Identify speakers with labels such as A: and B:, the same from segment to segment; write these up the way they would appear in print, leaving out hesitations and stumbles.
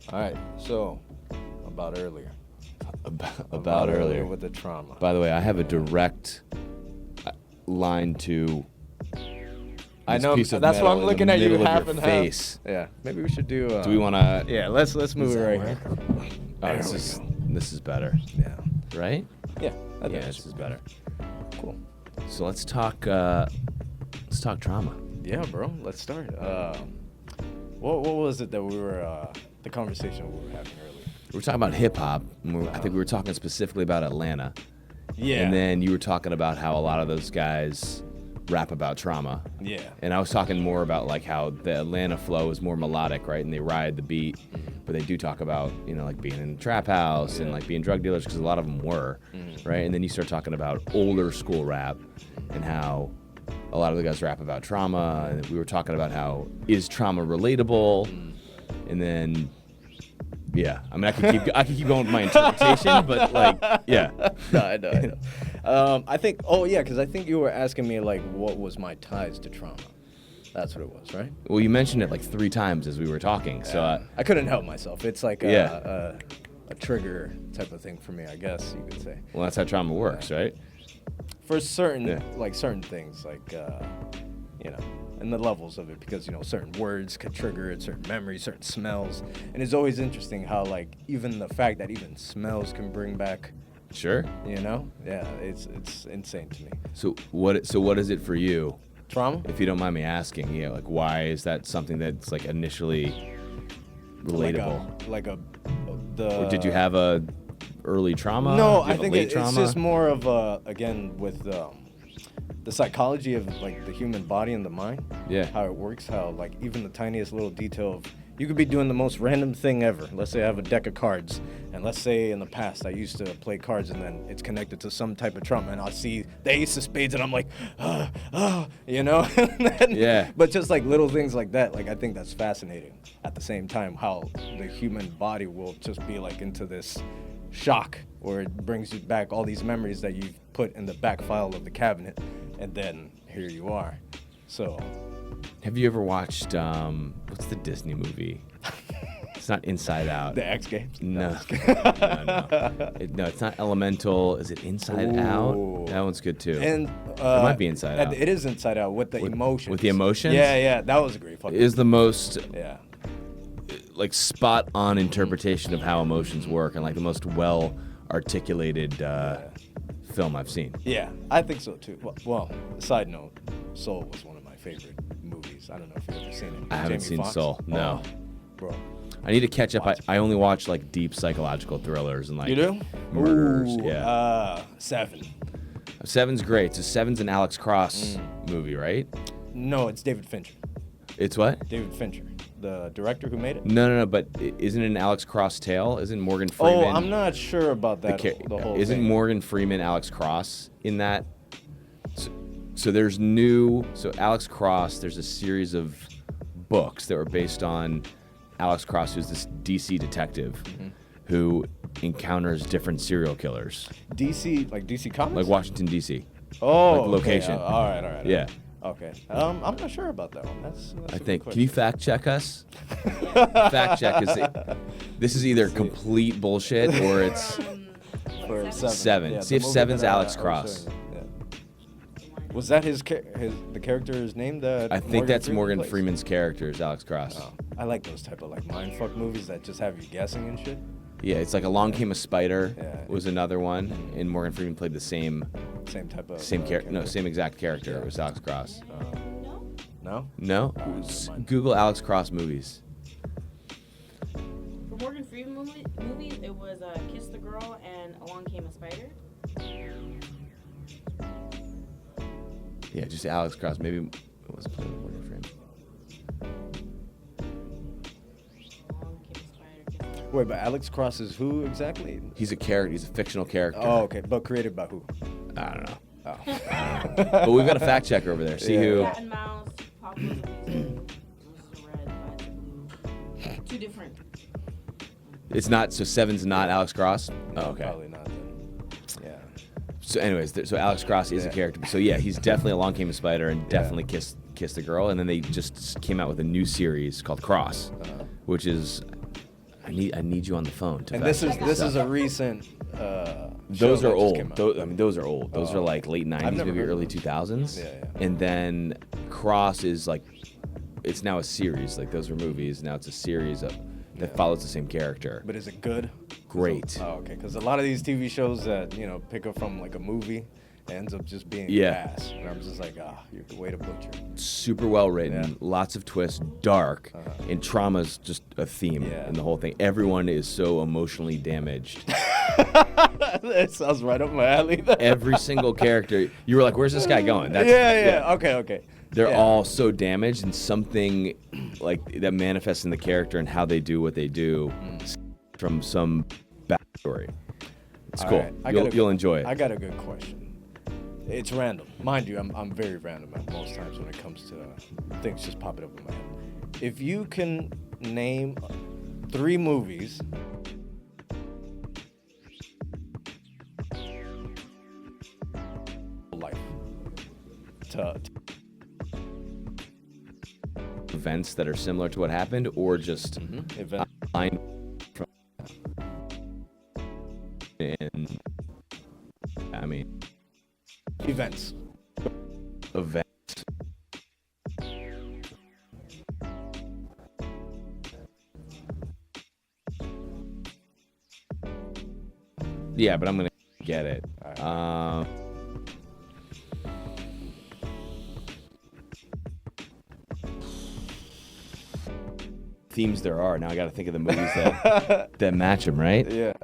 A: All right, so about earlier.
B: About earlier
A: with the trauma.
B: By the way, I have a direct line to.
A: I know.
B: Piece of
A: That's why I'm
B: metal in
A: looking
B: the
A: at you
B: middle of
A: half
B: your
A: and
B: face.
A: half. Yeah, maybe we should do.
B: Do we want to?
A: Yeah, let's move it right here.
B: Oh, this is better.
A: Yeah.
B: Right?
A: Yeah.
B: This is better.
A: Cool.
B: So let's talk trauma.
A: Yeah, bro. Let's start. What was it that we were the conversation we were having earlier?
B: We were talking about hip hop. I think we were talking specifically about Atlanta.
A: Yeah.
B: And then you were talking about how a lot of those guys rap about trauma.
A: Yeah.
B: And I was talking more about like how the Atlanta flow is more melodic, right? And they ride the beat, but they do talk about, like being in a trap house and like being drug dealers, because a lot of them were, right? And then you start talking about older school rap and how a lot of the guys rap about trauma. And we were talking about how is trauma relatable? And then, yeah, I mean, I could keep going with my interpretation, but like, yeah.
A: No, I know. I think, because I think you were asking me, like, what was my ties to trauma? That's what it was, right?
B: Well, you mentioned it like 3 times as we were talking, so
A: I couldn't help myself. It's like a trigger type of thing for me, I guess you could say.
B: Well, that's how trauma works, right?
A: For certain things, like, and the levels of it, because, certain words could trigger it, certain memories, certain smells. And it's always interesting how, like, even the fact that even smells can bring back.
B: Sure.
A: Yeah, it's insane to me.
B: So what is it for you?
A: Trauma?
B: If you don't mind me asking, like, why is that something that's like initially relatable?
A: Or
B: did you have a early trauma?
A: No, I think it's just more of again with the psychology of like the human body and the mind.
B: Yeah.
A: How it works, how like even the tiniest little detail of you could be doing the most random thing ever. Let's say I have a deck of cards, and let's say in the past I used to play cards, and then it's connected to some type of trauma, and I'll see the ace of spades, and I'm like,
B: Yeah.
A: But just like little things like that, like I think that's fascinating. At the same time, how the human body will just be like into this shock, or it brings you back all these memories that you've put in the back file of the cabinet, and then here you are. So.
B: Have you ever watched what's the Disney movie? It's not Inside Out.
A: The X Games?
B: No. No, it's not Elemental. Is it Inside Out? That one's good too.
A: And
B: it might be Inside Out.
A: It is Inside Out with the emotions.
B: With the emotions?
A: Yeah, that was a great fucking.
B: It is the most
A: Yeah.
B: like spot on interpretation of how emotions work, and like the most well articulated film I've seen.
A: Yeah, I think so too. Well, side note, Soul was one of my favorite movies. I don't know if you've ever seen it.
B: I haven't seen Soul. No.
A: Bro.
B: I need to catch up. I only watch like deep psychological thrillers and like
A: You do?
B: murders.
A: Ooh,
B: Yeah.
A: Seven.
B: Seven's great. So Seven's an Alex Cross movie, right?
A: No, it's David Fincher.
B: It's what?
A: David Fincher, the director who made it.
B: No. But isn't it an Alex Cross tale? Isn't Morgan Freeman?
A: Oh, I'm not sure about that. The whole
B: isn't
A: thing.
B: Morgan Freeman Alex Cross in that? So there's So Alex Cross. There's a series of books that were based on Alex Cross, who's this DC detective who encounters different serial killers.
A: DC, like DC Comics?
B: Like Washington, D.C.
A: Oh,
B: like location.
A: Okay. All right.
B: Yeah.
A: Okay. I'm not sure about that one. That's
B: I
A: a
B: think.
A: good
B: Can you fact check us? Fact check this is either complete bullshit or it's
A: for
B: Seven.
A: Yeah,
B: See if
A: the movie
B: Seven's
A: that I
B: Alex
A: was
B: Cross.
A: showing you. Yeah. Was that the character's name? That
B: I think that's Morgan
A: plays?
B: Freeman's character is Alex Cross.
A: Oh, I like those type of like mindfuck movies that just have you guessing and shit.
B: Yeah, it's like Along Came a Spider
A: Yeah.
B: was another one, and Morgan Freeman played the same
A: Type of
B: character. No, same exact character.
A: Yeah.
B: It was Alex Cross.
A: No.
B: No?
A: never mind.
B: Google Alex Cross movies.
C: For Morgan Freeman movies, it was Kiss the Girl and Along Came a Spider.
B: Yeah, just Alex Cross. Maybe it wasn't played with Morgan Freeman.
C: Along Came a Spider. Kiss the Girl.
A: Wait, but Alex Cross is who exactly?
B: He's a character. He's a fictional character.
A: Oh, okay. But created by who?
B: I don't know.
A: Oh.
B: But we've got a fact checker over there. See
A: Yeah.
B: who.
C: Cat and Mouse, Pop was a music. This is red, Black and Blue. Two different.
B: It's not. So Seven's not Alex Cross. Oh, okay.
A: Probably not then. Yeah.
B: So, anyways, so Alex Cross is a character. So yeah, he's definitely Along Came a Spider and definitely kissed the girl. And then they just came out with a new series called Cross, which is I need you on the phone.
A: And this is a recent.
B: Those
A: show
B: are
A: that just
B: old.
A: came out.
B: Those are old. Those are like late 90s,
A: never
B: maybe
A: heard of
B: early
A: them.
B: 2000s.
A: Yeah.
B: And then Cross is like, it's now a series. Like those were movies. Now it's a series that follows the same character.
A: But is it good?
B: Great.
A: Oh, okay. Because a lot of these TV shows that pick up from like a movie ends up just being ass, and I'm just like, you're the way to butcher.
B: Super well written, lots of twists, dark, and trauma's just a theme in the whole thing. Everyone is so emotionally damaged.
A: That sounds right up my alley.
B: Every single character, you were like, "Where's this guy going?"
A: Okay.
B: They're all so damaged, and something like that manifests in the character and how they do what they do from some backstory. It's cool.
A: Right.
B: You'll enjoy it.
A: I got a good question. It's random, mind you. I'm very random at most times when it comes to things just popping up in my head. If you can name 3 movies life to
B: events that are similar to what happened, or just
A: event.
B: line from. And I mean,
A: Events.
B: Yeah, but I'm gonna get it. Themes there are. Now I got to think of the movies that match them, right?
A: Yeah.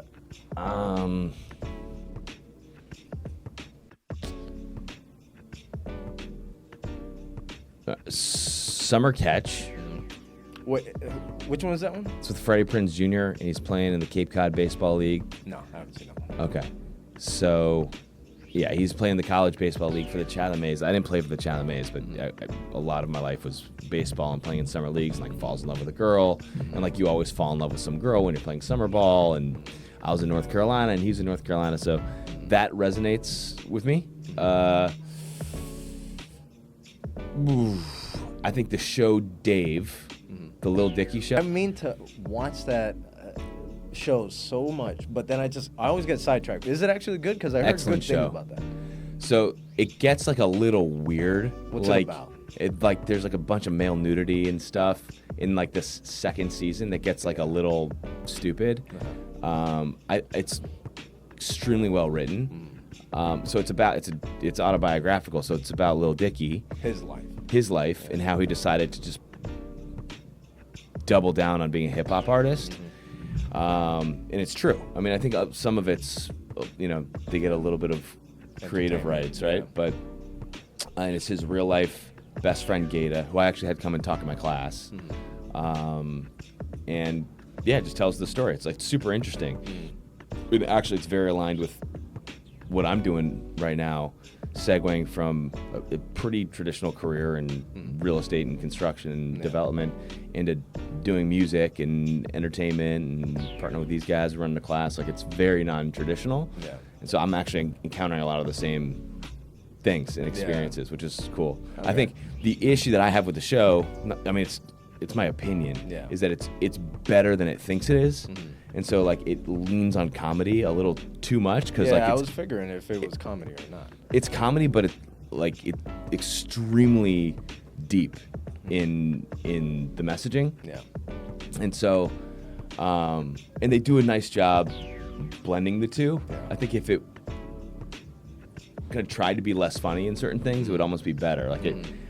B: Summer Catch.
A: Which one was that one?
B: It's with Freddie Prinze Jr. and he's playing in the Cape Cod Baseball League.
A: No, I haven't seen that one.
B: Okay, so yeah, he's playing the college baseball league for the Chatham A's. I didn't play for the Chatham A's, but a lot of my life was baseball and playing in summer leagues, and like falls in love with a girl, and like you always fall in love with some girl when you're playing summer ball. And I was in North Carolina and he's in North Carolina, so that resonates with me. I think the show Dave, the Lil Dicky show.
A: I mean to watch that show so much, but then I always get sidetracked. Is it actually good? Because I heard
B: Excellent
A: good
B: show.
A: things about that.
B: So it gets like a little weird.
A: What's
B: like,
A: it about?
B: It like there's like a bunch of male nudity and stuff in like this second season that gets like a little stupid. It's extremely well written. So it's autobiographical. So it's about Lil Dicky, his life, and how he decided to just double down on being a hip hop artist. And it's true. I mean, I think some of it's, they get a little bit of creative rights, right?
A: Yeah.
B: But and it's his real life best friend Gata, who I actually had come and talk in my class. And yeah, it just tells the story. It's like super interesting. And actually, it's very aligned with what I'm doing right now, segueing from a pretty traditional career in real estate and construction and development into doing music and entertainment and partnering with these guys, running a class. Like, it's very non-traditional.
A: Yeah.
B: And so I'm actually encountering a lot of the same things and experiences, which is cool.
A: Okay.
B: I think the issue that I have with the show, I mean, it's my opinion, is that it's better than it thinks it is. And so, like, it leans on comedy a little too much. Cause, like,
A: I was figuring if it was comedy or not.
B: It's comedy, but it's extremely deep in the messaging.
A: Yeah.
B: And so, and they do a nice job blending the two.
A: Yeah.
B: I think if it kind of tried to be less funny in certain things, it would almost be better. Like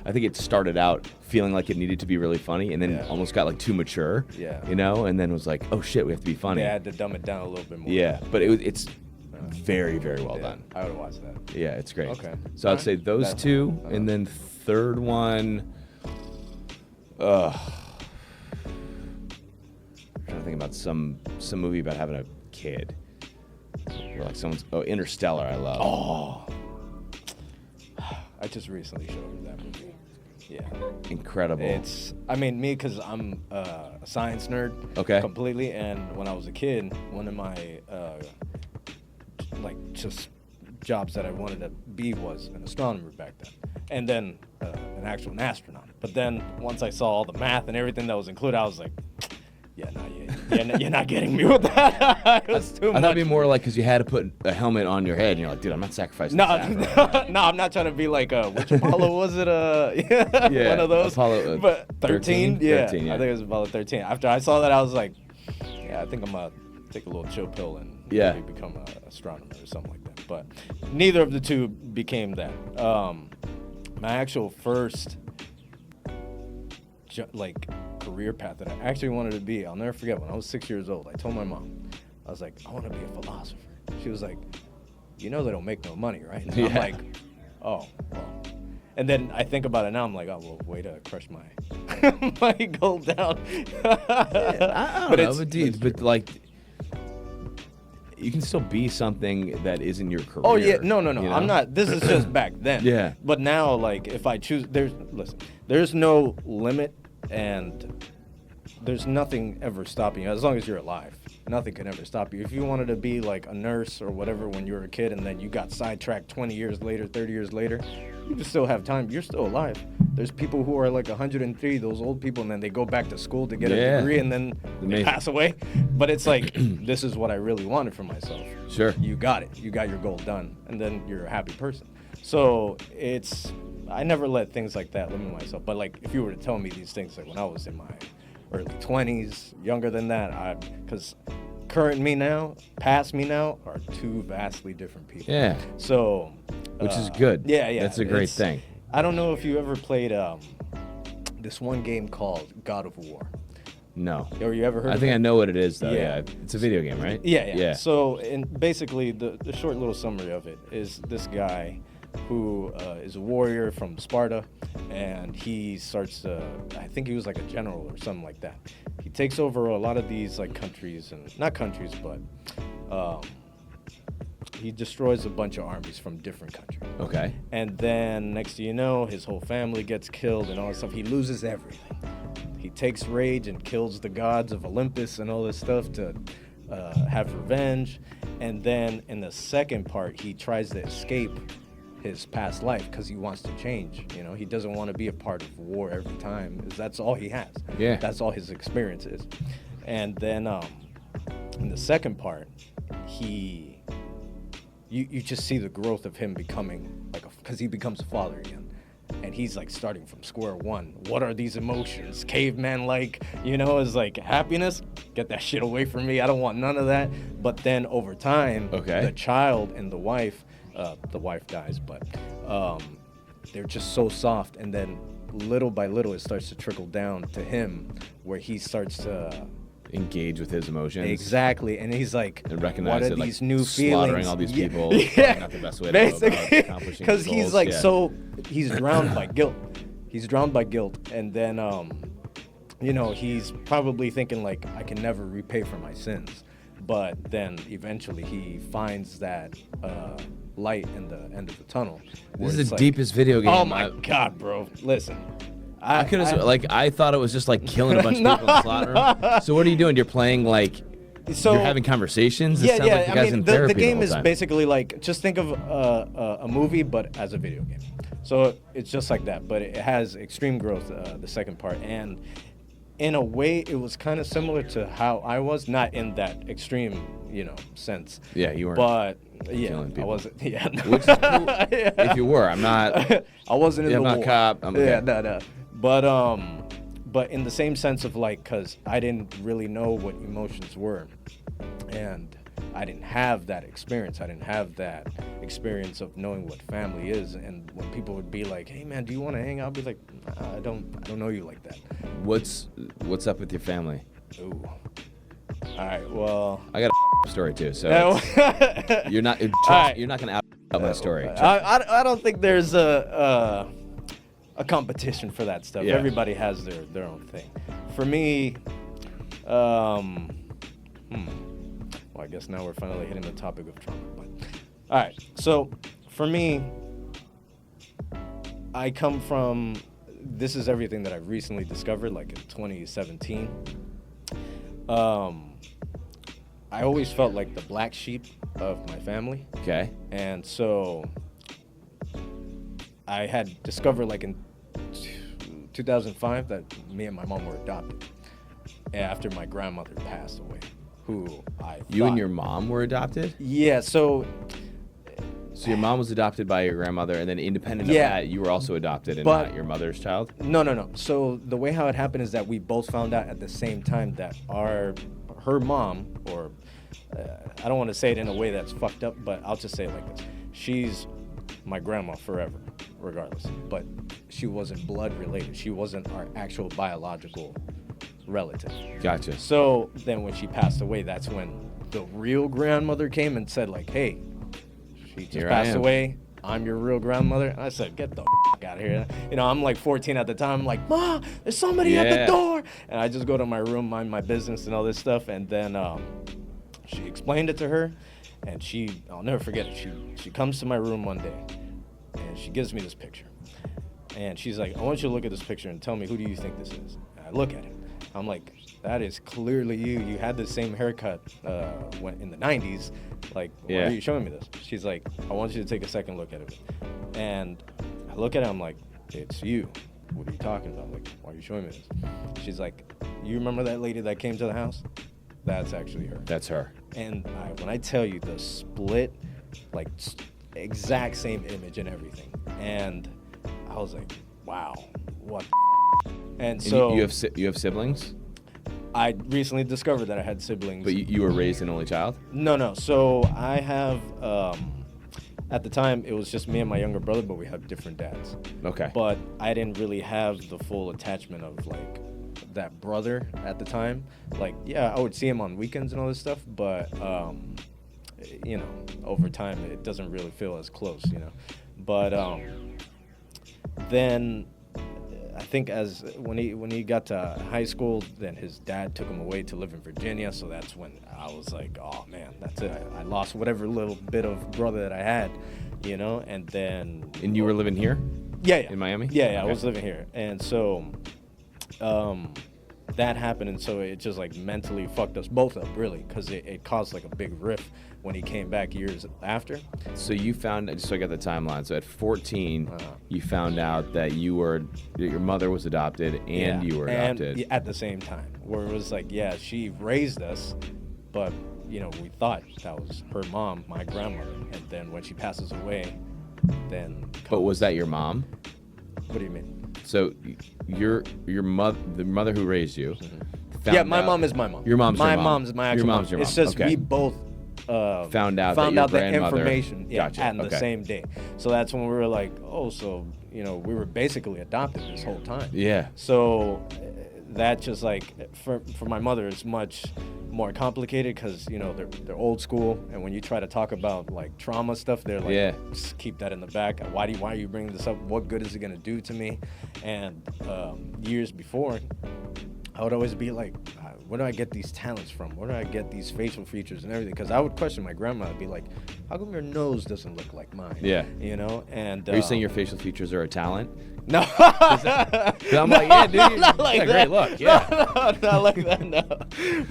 B: I think it started out feeling like it needed to be really funny, and then almost got like too mature.
A: Yeah.
B: And then was like, oh shit, we have to be funny.
A: They had to dumb it down a little bit more.
B: Yeah, but it's very, very well done.
A: I would watch that.
B: Yeah, it's great.
A: Okay.
B: So I'd say those two, and then third one, I'm trying to think about some movie about having a kid. Or like Interstellar, I love.
A: Oh. I just recently showed her that movie. Yeah.
B: Incredible.
A: Me, because I'm a science nerd.
B: Okay.
A: Completely. And when I was a kid, one of my, just jobs that I wanted to be was an astronomer back then. And then an astronaut. But then once I saw all the math and everything that was included, I was like, You're not getting me with that. It was too
B: I
A: much.
B: thought it'd be more like because you had to put a helmet on your head, and you're like, dude, I'm not sacrificing.
A: No,
B: that.
A: no, I'm not trying to be like which Apollo was it?
B: Yeah,
A: One of those.
B: Apollo,
A: but 13?
B: 13?
A: Yeah,
B: 13, yeah.
A: I think it was Apollo 13. After I saw that, I was like, yeah, I think I'm gonna take a little chill pill and maybe become an astronomer or something like that. But neither of the two became that. My actual first career path that I actually wanted to be, I'll never forget, when I was 6 years old, I told my mom, I was like, I want to be a philosopher. She was like, you know they don't make no money, right? And I'm like, oh, well. And then I think about it now, I'm like, oh, well, way to crush my my goal down.
B: I don't know, but like, you can still be something that isn't your career.
A: Oh yeah, no.
B: You know?
A: I'm not. This is just back then.
B: Yeah.
A: But now, like, if I choose, there's no limit, and there's nothing ever stopping you as long as you're alive. Nothing can ever stop you. If you wanted to be like a nurse or whatever when you were a kid, and then you got sidetracked 20 years later, 30 years later, you can still have time. You're still alive. There's people who are like 103, those old people, and then they go back to school to get a degree, and then they pass away. But it's like, this is what I really wanted for myself.
B: Sure.
A: You got it. You got your goal done, and then you're a happy person. So I never let things like that limit myself. But like, if you were to tell me these things like when I was in my early 20s, younger than that, because current me now, past me now are two vastly different people.
B: Yeah.
A: So,
B: which is good.
A: Yeah.
B: That's a great thing.
A: I don't know if you ever played this one game called God of War.
B: No.
A: Or you ever heard of it?
B: I think I know what it is, though.
A: Yeah.
B: It's a video game, right?
A: Yeah. So, basically, the short little summary of it is this guy who is a warrior from Sparta, and he starts to, I think he was like a general or something like that. He takes over a lot of these like countries, and not countries, but he destroys a bunch of armies from different countries.
B: Okay.
A: And then next thing you know, his whole family gets killed and all that stuff. He loses everything. He takes rage and kills the gods of Olympus and all this stuff to have revenge. And then in the second part, he tries to escape his past life because he wants to change. You know, he doesn't want to be a part of war every time. That's all he has.
B: Yeah.
A: That's all his experience is. And then in the second part, you just see the growth of him becoming because he becomes a father again. And he's like starting from square one. What are these emotions? Caveman is like happiness. Get that shit away from me. I don't want none of that. But then over time, the child and the wife dies, but they're just so soft. And then little by little, it starts to trickle down to him where he starts to
B: engage with his emotions.
A: Exactly. And he's like,
B: and recognize
A: what are
B: it,
A: these
B: like
A: new
B: slaughtering
A: feelings?
B: all these people.
A: Yeah.
B: Not the best way to
A: Basically,
B: go about accomplishing
A: because
B: his
A: he's
B: goals.
A: like he's drowned by guilt. He's drowned by guilt, and then he's probably thinking like, I can never repay for my sins. But then eventually he finds that light in the end of the tunnel.
B: This is the deepest video game.
A: Oh my God, bro! Listen.
B: I could have I thought it was just like killing a bunch of people in the slot room. So what are you doing? You're playing like you're having conversations? It sounds like you guys in therapy
A: the game
B: whole
A: is
B: time.
A: basically like, just think of a movie but as a video game. So it's just like that, but it has extreme growth, the second part, and in a way it was kind of similar to how I was, not in that extreme, sense.
B: Yeah, you weren't.
A: But
B: I
A: wasn't. Yeah,
B: which is cool. If you were, I'm not.
A: I wasn't in the war.
B: I'm not a cop. I'm okay.
A: Yeah, no. But in the same sense of like, because I didn't really know what emotions were, and I didn't have that experience. I didn't have that experience of knowing what family is. And when people would be like, "Hey man, do you want to hang out?" I'll be like, I don't know you like that.
B: What's up with your family?
A: Ooh. All right. Well,
B: I got a story too. So you're not gonna out my story.
A: I don't think there's a competition for that stuff.
B: Yeah.
A: Everybody has their own thing. For me, well, I guess now we're finally hitting the topic of trauma. But all right, so for me, I come from, this is everything that I've recently discovered, like in 2017. I always felt like the black sheep of my family.
B: Okay.
A: And so I had discovered like in 2005 that me and my mom were adopted. after my grandmother passed away, who I
B: You
A: thought,
B: and your mom were adopted?
A: yeah. So
B: So your mom was adopted by your grandmother, and then independent
A: Yeah.
B: of that, you were also adopted and
A: But-
B: not your mother's child?
A: no. So the way how it happened is that we both found out at the same time that her mom, or I don't want to say it in a way that's fucked up, but I'll just say it like this: she's my grandma forever, regardless. But she wasn't blood related. She wasn't our actual biological relative.
B: Gotcha.
A: So then when she passed away, that's when the real grandmother came and said like, hey, she just
B: Here I
A: passed
B: am.
A: away. I'm your real grandmother. And I said, get the out of here. You know, I'm like 14 at the time. I'm like, Ma, there's somebody at
B: Yeah.
A: the door. And I just go to my room, mind my business and all this stuff. And then she explained it to her. And I'll never forget it. She comes to my room one day and she gives me this picture. And she's like, I want you to look at this picture and tell me, who do you think this is? And I look at it. I'm like, that is clearly you. You had the same haircut in the 90s. Like, why
B: Yeah.
A: are you showing me this? She's like, I want you to take a second look at it. And I look at it, I'm like, it's you. What are you talking about? Like, why are you showing me this? She's like, you remember that lady that came to the house? That's actually her.
B: That's her.
A: And when I tell you the split, like exact same image and everything. And I was like, wow, what the f-? And
B: And
A: so
B: you have siblings,
A: I recently discovered that I had siblings.
B: but you were raised an only child?
A: No. So I have, at the time, it was just me and my younger brother, but we have different dads.
B: Okay.
A: But I didn't really have the full attachment of like that brother at the time. Like, yeah, I would see him on weekends and all this stuff, but you know, over time it doesn't really feel as close, you know. But then I think when he got to high school, then his dad took him away to live in Virginia. So that's when I was like, oh man, that's it. I lost whatever little bit of brother that I had, you know. And then
B: And you were living here?
A: yeah.
B: In Miami?
A: Yeah, I
B: Okay.
A: was living here, and so that happened, and so it just like mentally fucked us both up, really, because it caused like a big rift when he came back years after.
B: So you found, just so I got the timeline. So at 14,
A: Uh-huh.
B: you found out that your mother was adopted and
A: Yeah,
B: you were
A: and
B: adopted.
A: at the same time, where it was like, yeah, she raised us, but you know, we thought that was her mom, my grandmother, and then when she passes away, then
B: But was that your mom?
A: what do you mean?
B: So your mother, the mother who raised you,
A: Yeah,
B: found
A: my
B: out-
A: mom is my mom.
B: Your mom's
A: my
B: your mom.
A: mom's my actual
B: Your mom's
A: mom.
B: your
A: It's
B: mom.
A: just
B: Okay.
A: we both
B: Found out that your
A: the
B: grandmother-
A: information
B: Gotcha,
A: at the
B: okay.
A: same day. So that's when we were like, oh, so you know, we were basically adopted this whole time.
B: Yeah.
A: So that just like for my mother, it's much more complicated because you know they're old school, and when you try to talk about like trauma stuff, they're like,
B: Yeah.
A: just keep that in the back. Why are you bringing this up? What good is it gonna do to me? And years before, I would always be like, where do I get these talents from? Where do I get these facial features and everything? Because I would question my grandma. I'd be like, how come your nose doesn't look like mine?
B: Yeah.
A: You know? And
B: Are you saying your facial features are a talent?
A: no.
B: 'Cause I'm like, yeah, dude, you
A: not like
B: got a
A: that.
B: great look. Yeah.
A: No, not like that, no.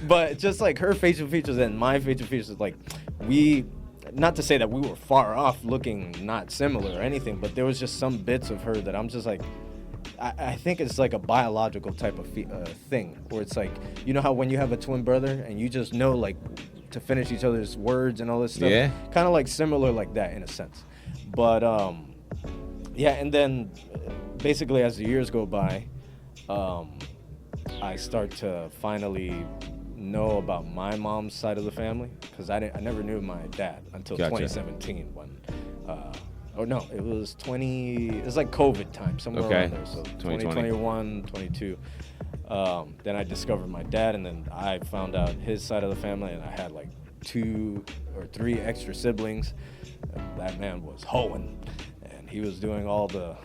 A: But just like her facial features and my facial features, like not to say that we were far off looking not similar or anything, but there was just some bits of her that I'm just like, I think it's like a biological type of thing where it's like, you know how when you have a twin brother and you just know like to finish each other's words and all this stuff?
B: Yeah.
A: Kind of like similar like that in a sense. But yeah, and then basically as the years go by, I start to finally know about my mom's side of the family because I never knew my dad until
B: Gotcha.
A: 2017 when it was like COVID time, somewhere
B: Okay.
A: around there. So
B: 2020.
A: 2021, 22. Then I discovered my dad, and then I found out his side of the family, and I had like 2 or 3 extra siblings. That man was hoeing, and he was doing all the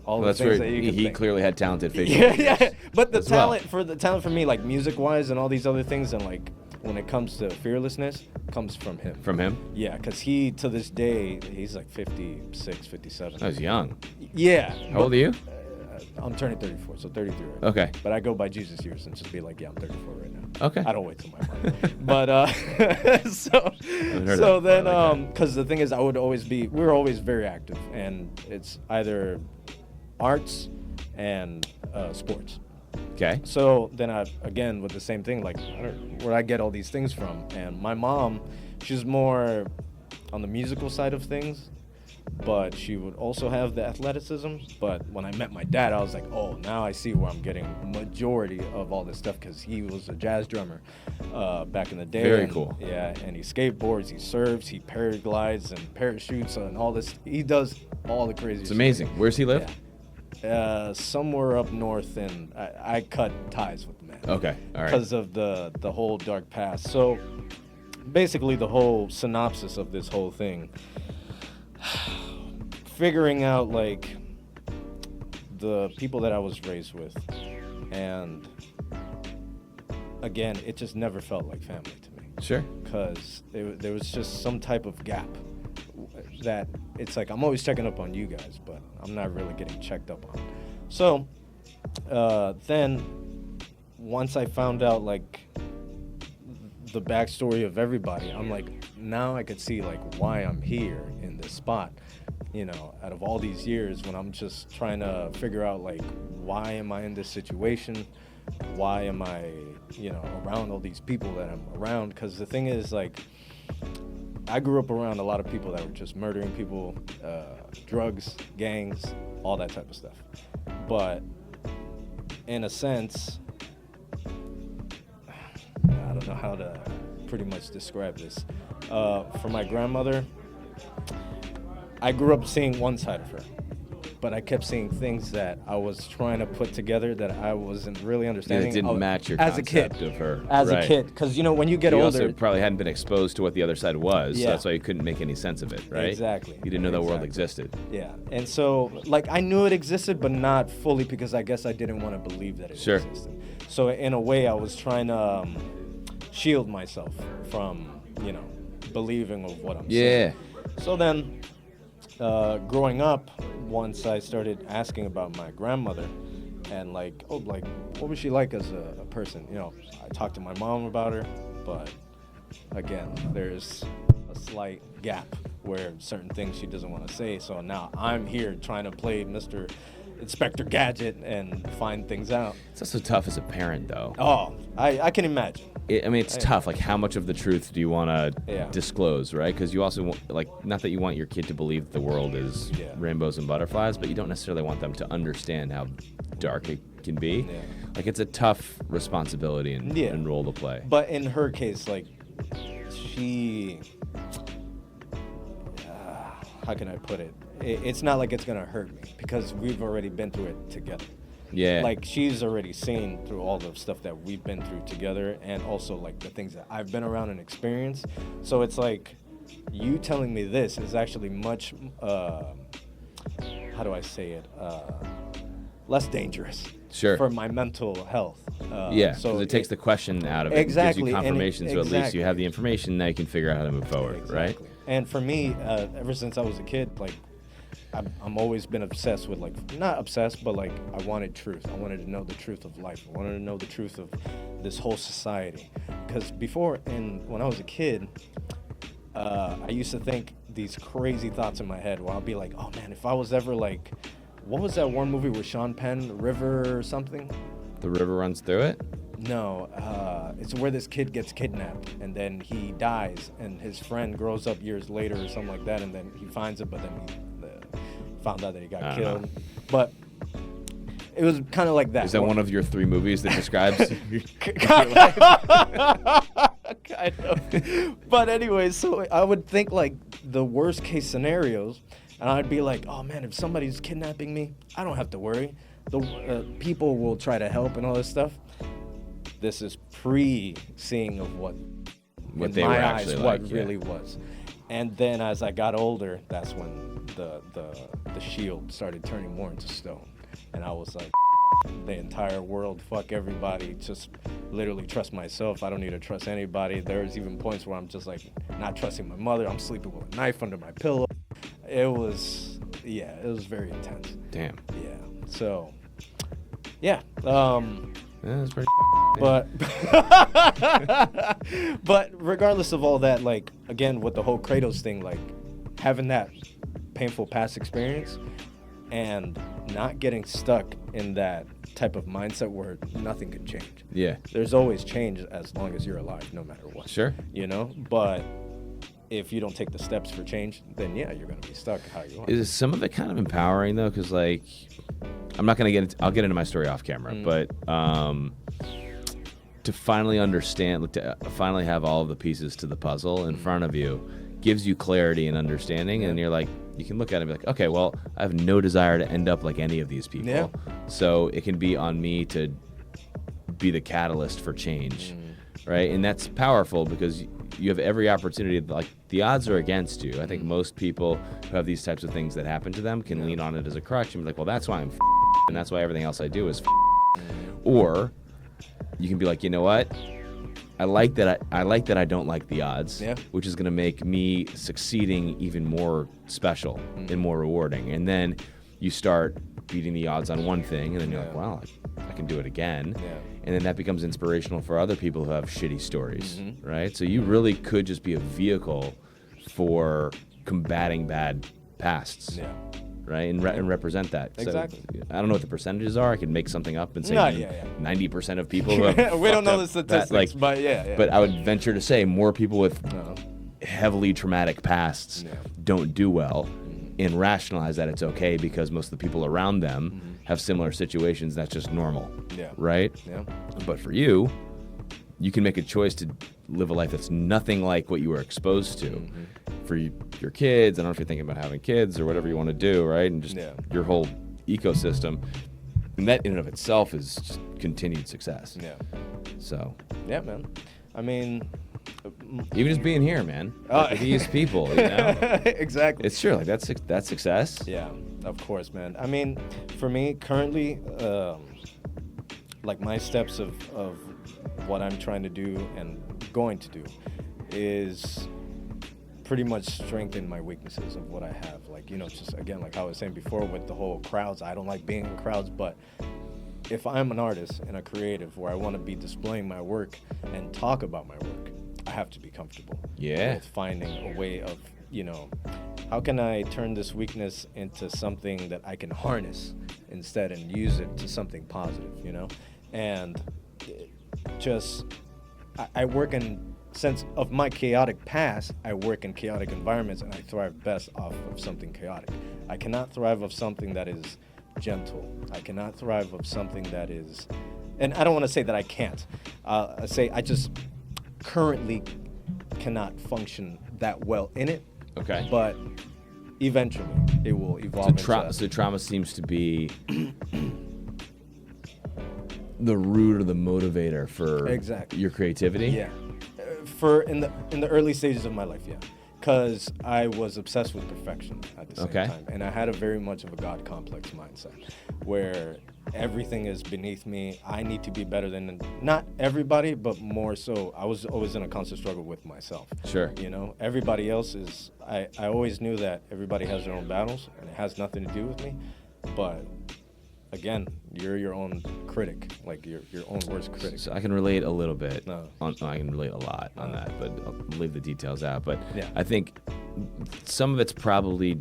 B: Well,
A: the
B: that's
A: things
B: where
A: that you could
B: he
A: think.
B: clearly had talented facial
A: Yeah.
B: features.
A: But the
B: as well.
A: talent for me, like music wise and all these other things, and like when it comes to fearlessness, comes from him.
B: From him?
A: Yeah, because he to this day he's like 56, 57.
B: I was young.
A: Yeah.
B: How old are you?
A: I'm turning 34, so 33 right now.
B: Okay.
A: But I go by Jesus years and just be like, yeah, I'm 34 right now.
B: Okay.
A: I don't wait till my birthday. But
B: heard
A: so
B: that
A: then
B: before. I like
A: because the thing is, we were always very active, and it's either arts and sports.
B: Okay.
A: So then again, with the same thing, like, where I get all these things from. And my mom, she's more on the musical side of things, but she would also have the athleticism. But when I met my dad, I was like, oh, now I see where I'm getting majority of all this stuff, because he was a jazz drummer back in the day.
B: Very
A: and,
B: cool.
A: Yeah, and he skateboards, he surfs, he paraglides and parachutes and all this. He does all the crazy
B: It's amazing. Where's he live?
A: Yeah. Somewhere up north, and I cut ties with the man.
B: Okay, all right.
A: Because of the whole dark past. So basically, the whole synopsis of this whole thing, figuring out like the people that I was raised with, and again, it just never felt like family to me.
B: Sure.
A: Because there was just some type of gap that it's like I'm always checking up on you guys, but I'm not really getting checked up on. So then once I found out like the backstory of everybody, I'm like, now I could see like why I'm here in this spot, you know, out of all these years, when I'm just trying to figure out like, why am I in this situation? Why am I, you know, around all these people that I'm around? Because the thing is, like, I grew up around a lot of people that were just murdering people, drugs, gangs, all that type of stuff. But in a sense, I don't know how to pretty much describe this. For my grandmother, I grew up seeing one side of her, but I kept seeing things that I was trying to put together that I wasn't really understanding.
B: And it didn't match your
A: as a
B: concept
A: kid
B: of her.
A: As
B: Right.
A: a kid, because you know when you get
B: You
A: older,
B: also probably hadn't been exposed to what the other side was, so
A: Yeah.
B: that's why you couldn't make any sense of it, right?
A: Exactly.
B: You didn't know the world
A: Exactly.
B: existed.
A: yeah, and so like I knew it existed, but not fully, because I guess I didn't want to believe that it
B: Sure.
A: existed. So in a way, I was trying to shield myself from, you know, believing of what I'm
B: Yeah.
A: saying. So then, growing up, once I started asking about my grandmother, and like, oh, like, what was she like as a person? You know, I talked to my mom about her, but again, there's a slight gap where certain things she doesn't want to say. So now I'm here trying to play Mr. Inspector Gadget and find things out.
B: It's also tough as a parent, though.
A: Oh, I can imagine.
B: I mean, it's tough. Like, how much of the truth do you want to
A: Yeah.
B: disclose, right? Because you also want, like, not that you want your kid to believe the world is
A: Yeah.
B: rainbows and butterflies, but you don't necessarily want them to understand how dark it can be.
A: Yeah.
B: Like, it's a tough responsibility and,
A: Yeah.
B: and role to play.
A: But in her case, like, she, how can I put it? It's not like it's gonna hurt me, because we've already been through it together.
B: Yeah.
A: Like, she's already seen through all the stuff that we've been through together, and also like the things that I've been around and experienced. So it's like, you telling me this is actually much, how do I say it? Less dangerous.
B: Sure.
A: For my mental health.
B: Yeah,
A: So
B: because it takes the question out of it.
A: Exactly,
B: It gives you
A: and
B: confirmation, so at least
A: exactly.
B: you have the information, now you can figure out how to move forward, right?
A: Exactly. And for me, ever since I was a kid, like, I'm always been obsessed with, like, not obsessed, but like, I wanted truth. I wanted to know the truth of life. I wanted to know the truth of this whole society. Because before, and when I was a kid, I used to think these crazy thoughts in my head where I'll be like, oh man, if I was ever like, what was that one movie with Sean Penn, River or something?
B: The river runs through it?
A: No, it's where this kid gets kidnapped and then he dies, and his friend grows up years later or something like that, and then he finds it, but then he found out that he got
B: I don't
A: killed.
B: know.
A: But it was kind of like that.
B: Is that one of your 3 movies that describes
A: kind of. But anyway, so I would think like the worst case scenarios, and I'd be like, oh man, if somebody's kidnapping me, I don't have to worry. The people will try to help and all this stuff. This is pre-seeing of what in
B: they
A: my
B: were
A: eyes
B: actually
A: what
B: like, yeah.
A: really was. And then as I got older, that's when the shield started turning more into stone, and I was like, the entire world, fuck everybody, just literally trust myself. I don't need to trust anybody. There's even points where I'm just like not trusting my mother. I'm sleeping with a knife under my pillow. It was very intense.
B: Damn.
A: Yeah. So, yeah.
B: Yeah, that's pretty
A: But but regardless of all that, like, again, with the whole Kratos thing, like, having that painful past experience, and not getting stuck in that type of mindset where nothing can change.
B: Yeah.
A: There's always change as long as you're alive, no matter what.
B: Sure.
A: You know, but if you don't take the steps for change, then yeah, you're gonna be stuck how you are.
B: Is some of it kind of empowering though? Because like, I'm not gonna get into, I'll get into my story off camera, but to finally understand, to finally have all of the pieces to the puzzle in front of you, gives you clarity and understanding, and you're like, you can look at it and be like, okay, well, I have no desire to end up like any of these people.
A: Yeah.
B: So it can be on me to be the catalyst for change, right? And that's powerful because you have every opportunity. Like, the odds are against you. I think most people who have these types of things that happen to them can lean on it as a crutch and be like, well, that's why I'm and that's why everything else I do is Or you can be like, you know what? I like that I don't like the odds, which is going to make me succeeding even more special and more rewarding. And then you start beating the odds on one thing, and then you're like, wow, I can do it again. And then that becomes inspirational for other people who have shitty stories, right? So you really could just be a vehicle for combating bad pasts. Right, and represent that.
A: Exactly.
B: So, I don't know what the percentage are. I could make something up and say 90% of people who have
A: we don't know the statistics, but yeah.
B: But I would venture to say more people with heavily traumatic pasts don't do well, and rationalize that it's okay because most of the people around them have similar situations. That's just normal. Right. But for you, you can make a choice to live a life that's nothing like what you were exposed to. For your kids, I don't know if you're thinking about having kids or whatever you want to do, right? And just your whole ecosystem. And that in and of itself is just continued success. So.
A: Yeah, man. I mean,
B: even just being here, man. Like with these people, you know?
A: Exactly.
B: It's true. Like that's success.
A: Yeah, of course, man. I mean, for me currently, like my steps of what I'm trying to do and going to do is pretty much strengthen my weaknesses of what I have. Like, you know, just again, like how I was saying before with the whole crowds, I don't like being in crowds, but if I'm an artist and a creative where I want to be displaying my work and talk about my work, I have to be comfortable with finding a way of, you know, how can I turn this weakness into something that I can harness instead and use it to something positive, you know? And just, I work in, sense of my chaotic past, I work in chaotic environments and I thrive best off of something chaotic. I cannot thrive off something that is gentle. I cannot thrive off something that is, and I don't want to say that I can't. I say I just currently cannot function that well in it. Okay. But eventually it will evolve.
B: So trauma seems to be the root or the motivator for your creativity.
A: Yeah. For in the early stages of my life, yeah, because I was obsessed with perfection at the same time, and I had a very much of a God complex mindset, where everything is beneath me. I need to be better than not everybody, but more so. I was always in a constant struggle with myself.
B: Sure.
A: You know, everybody else is. I always knew that everybody has their own battles, and it has nothing to do with me, but. Again, you're your own critic, like your own worst critic.
B: So I can relate a little bit. I can relate a lot on that, but I'll leave the details out. But I think some of it's probably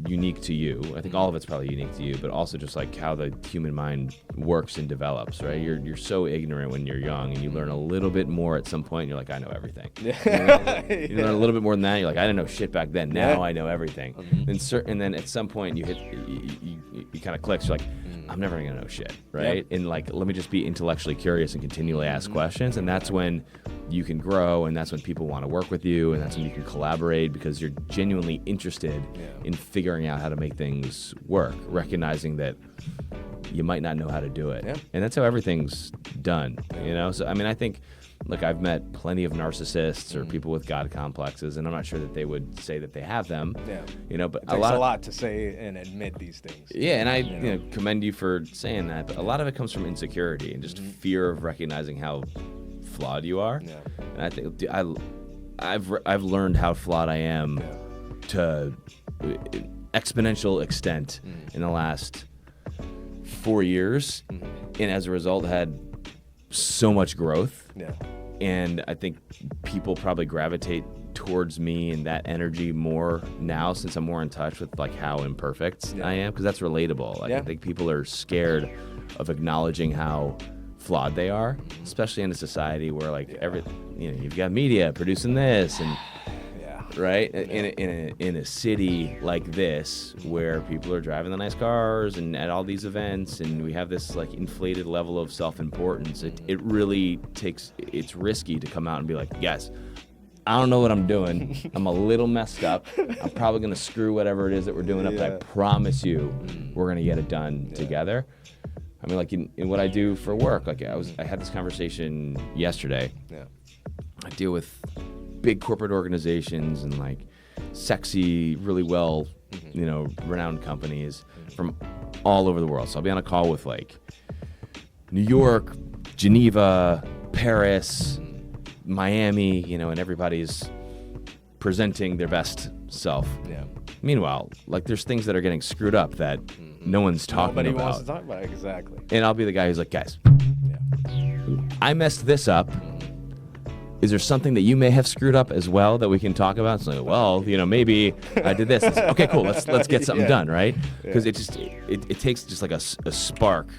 B: unique to you. I think all of it's probably unique to you, but also just like how the human mind works and develops, right? You're so ignorant when you're young, and you learn a little bit more at some point. And you're like, I know everything. You learn a little bit more than that. You're like, I didn't know shit back then. Now I know everything. And then at some point you kind of clicks. You're like, I'm never gonna know shit, right? And like, let me just be intellectually curious and continually ask questions, and that's when you can grow, and that's when people want to work with you, and that's when you can collaborate because you're genuinely interested in figuring out how to make things work, recognizing that you might not know how to do it, and that's how everything's done, you know? So I mean, I think, look, I've met plenty of narcissists or people with God complexes, and I'm not sure that they would say that they have them. You know, but
A: it takes a lot to say and admit these things.
B: Yeah, and I commend you for saying that, but a lot of it comes from insecurity and just fear of recognizing how flawed you are. And I think I've learned how flawed I am to exponential extent in the last 4 years, and as a result had so much growth. And I think people probably gravitate towards me and that energy more now since I'm more in touch with like how imperfect I am, because that's relatable. Like I think people are scared of acknowledging how flawed they are, especially in a society where like you've got media producing this and right in a city like this where people are driving the nice cars and at all these events, and we have this like inflated level of self-importance. It really it's risky to come out and be like, yes, I don't know what I'm doing. I'm a little messed up. I'm probably gonna screw whatever it is that we're doing up, but I promise you we're gonna get it done together. I mean, like in what I do for work, like I had this conversation yesterday. I deal with big corporate organizations and like sexy, really well, renowned companies from all over the world. So I'll be on a call with like New York, Geneva, Paris, Miami, and everybody's presenting their best self. Meanwhile, like there's things that are getting screwed up that no one's talking about.
A: Nobody wants to talk about it, exactly.
B: And I'll be the guy who's like, guys, I messed this up. Is there something that you may have screwed up as well that we can talk about? It's like, well, maybe I did this. It's like, okay, cool. Let's get something done, right? Because it takes just like a spark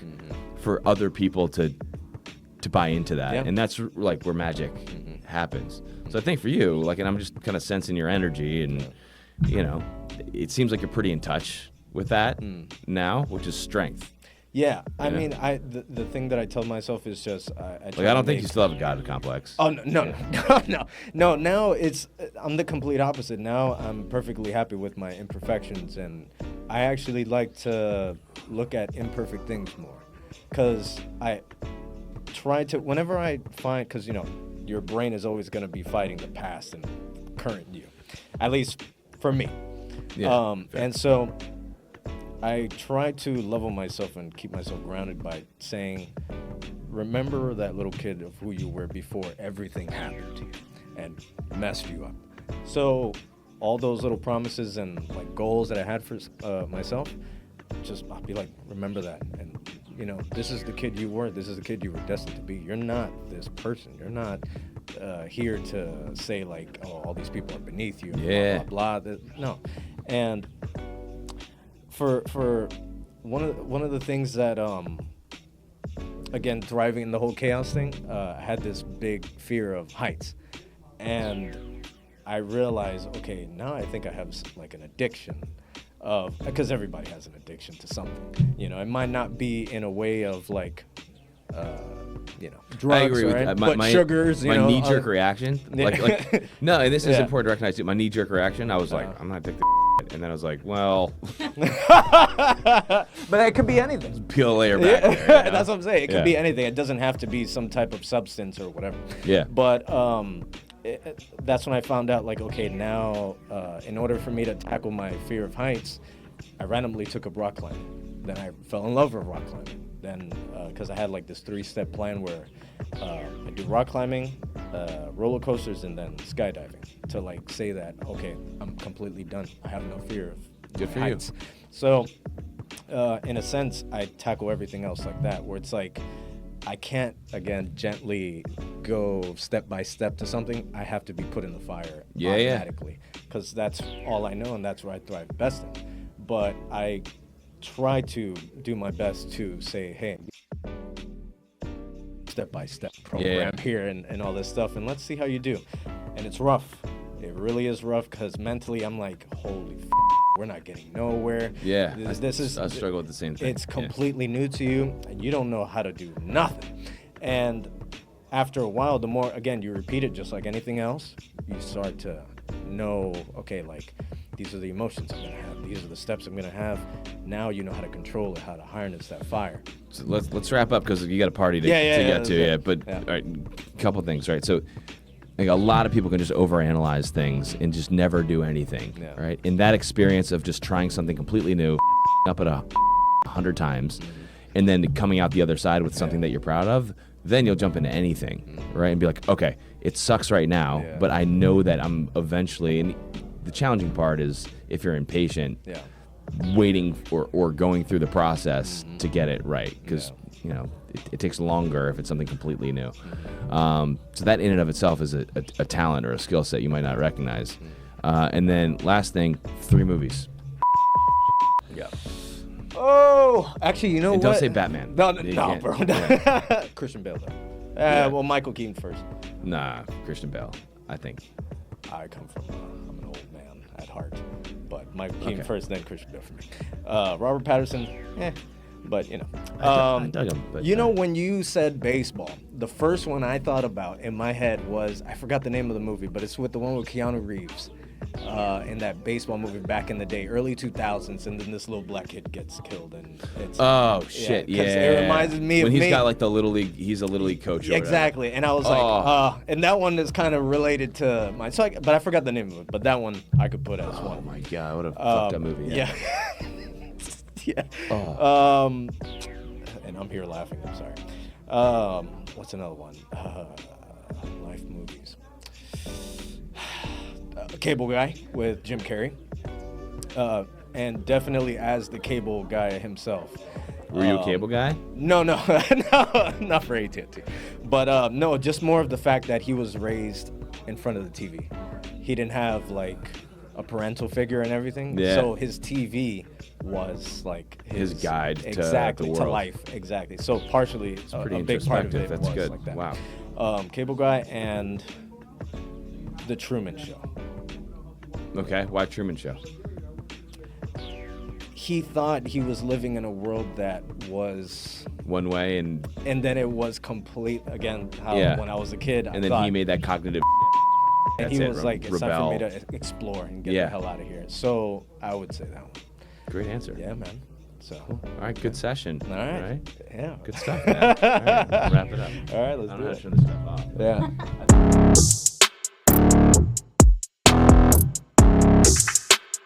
B: for other people to buy into that, and that's like where magic happens. So I think for you, like, and I'm just kind of sensing your energy, and it seems like you're pretty in touch with that now, which is strength.
A: Yeah, I mean, the thing that I tell myself is just I
B: don't think you still have a God complex.
A: Oh no. Now I'm the complete opposite. Now I'm perfectly happy with my imperfections, and I actually like to look at imperfect things more, because I try to whenever I find, because your brain is always going to be fighting the past and current you, at least for me. And so I try to level myself and keep myself grounded by saying, remember that little kid of who you were before everything happened to you and messed you up. So all those little promises and like goals that I had for myself, I'll be like, remember that. And this is the kid you were. This is the kid you were destined to be. You're not this person. You're not here to say like, oh, all these people are beneath you.
B: Yeah.
A: Blah, blah, blah. No. And for one of the things that again, thriving in the whole chaos thing, I had this big fear of heights, and I realized, okay, now I think I have like an addiction because everybody has an addiction to something. It might not be in a way of like drugs,
B: I agree with
A: right?
B: that.
A: But sugars,
B: my knee-jerk reaction, like no, and this is important to recognize too. My knee-jerk reaction, I was like, I'm not addicted to and then I was like, well,
A: but it could be anything.
B: Peel a layer back there,
A: That's what I'm saying. It could be anything. It doesn't have to be some type of substance or whatever. But that's when I found out, like, okay, now in order for me to tackle my fear of heights, I randomly took up rock climbing. Then I fell in love with rock climbing. Then, because I had like this 3-step plan where I do rock climbing, roller coasters, and then skydiving, to like say that, okay, I'm completely done. I have no fear of
B: Good for
A: heights.
B: you.
A: So, in a sense, I tackle everything else like that, where it's like, I can't, again, gently go step by step to something. I have to be put in the fire automatically, because that's all I know, and that's where I thrive best in. But I try to do my best to say, hey, step-by-step program here and all this stuff, and let's see how you do. And it's rough. It really is rough, because mentally I'm like, holy we're not getting nowhere. I struggle with the same thing. It's completely new to you, and you don't know how to do nothing. And after a while, the more, again, you repeat it just like anything else, you start to know, okay, like, these are the emotions I'm gonna have. These are the steps I'm gonna have. Now you know how to control it, how to harness that fire.
B: So let's wrap up, because you got a party to get to. But all right, a couple things, right? So like, a lot of people can just overanalyze things and just never do anything, right? In that experience of just trying something completely new, up at 100 times, and then coming out the other side with something that you're proud of, then you'll jump into anything, right? And be like, okay, it sucks right now, but I know that I'm eventually, and the challenging part is if you're impatient, waiting or going through the process to get it right, because it takes longer if it's something completely new. So that in and of itself is a talent or a skill set you might not recognize. And then last thing, 3 movies.
A: Yeah. Oh, actually, you know
B: And
A: what?
B: don't say Batman.
A: No,
B: You
A: no,
B: can't.
A: bro.
B: Yeah.
A: Christian Bale, though.
B: Yeah.
A: Well, Michael Keaton first.
B: Nah, Christian Bale, I think.
A: I come from, I'm an old man at heart. But Michael Keaton
B: Okay.
A: first, then Christian Bale for me. Robert Patterson, but,
B: I dug him, but,
A: when you said baseball, the first one I thought about in my head was, I forgot the name of the movie, but it's with the one with Keanu Reeves. In that baseball movie back in the day, early 2000s, and then this little black kid gets killed, and it's
B: Shit,
A: 'cause
B: yeah.
A: it reminds me
B: when
A: of
B: he's
A: me.
B: got like the little league, he's a little league coach. Or
A: Exactly, and I was like, and that one is kind of related to mine. So, but I forgot the name of it. But that one I could put as one.
B: Oh my god, what a fucked up movie.
A: Yeah. Yeah.
B: Oh.
A: And I'm here laughing. I'm sorry. What's another one? Life movies. Cable Guy with Jim Carrey. And definitely as the cable guy himself.
B: Were you a cable guy?
A: No, no, not for AT&T. But no, just more of the fact that he was raised in front of the TV. He didn't have like a parental figure and everything.
B: Yeah.
A: So his TV was like
B: His guide to
A: exactly
B: the
A: to
B: world.
A: life. Exactly. So partially
B: It's pretty
A: a big part of
B: introspective.
A: it
B: That's
A: was
B: good.
A: like that.
B: Wow.
A: Cable Guy and The Truman Show.
B: Okay, why Truman Show?
A: He thought he was living in a world that was,
B: One way and
A: then it was complete again. How
B: Yeah.
A: when I was a kid,
B: and
A: I
B: then
A: thought,
B: he made that cognitive.
A: and
B: That's
A: he
B: it,
A: was like, it's time for me
B: rebel.
A: to explore and get
B: Yeah.
A: the hell out of here. So I would say that one.
B: Great answer.
A: Yeah, man. So
B: All right, good session.
A: all right. Yeah.
B: Good stuff, man. All right, we'll wrap it up.
A: All right, let's
B: I don't
A: do
B: know how
A: it.
B: to turn this stuff off.
A: Yeah.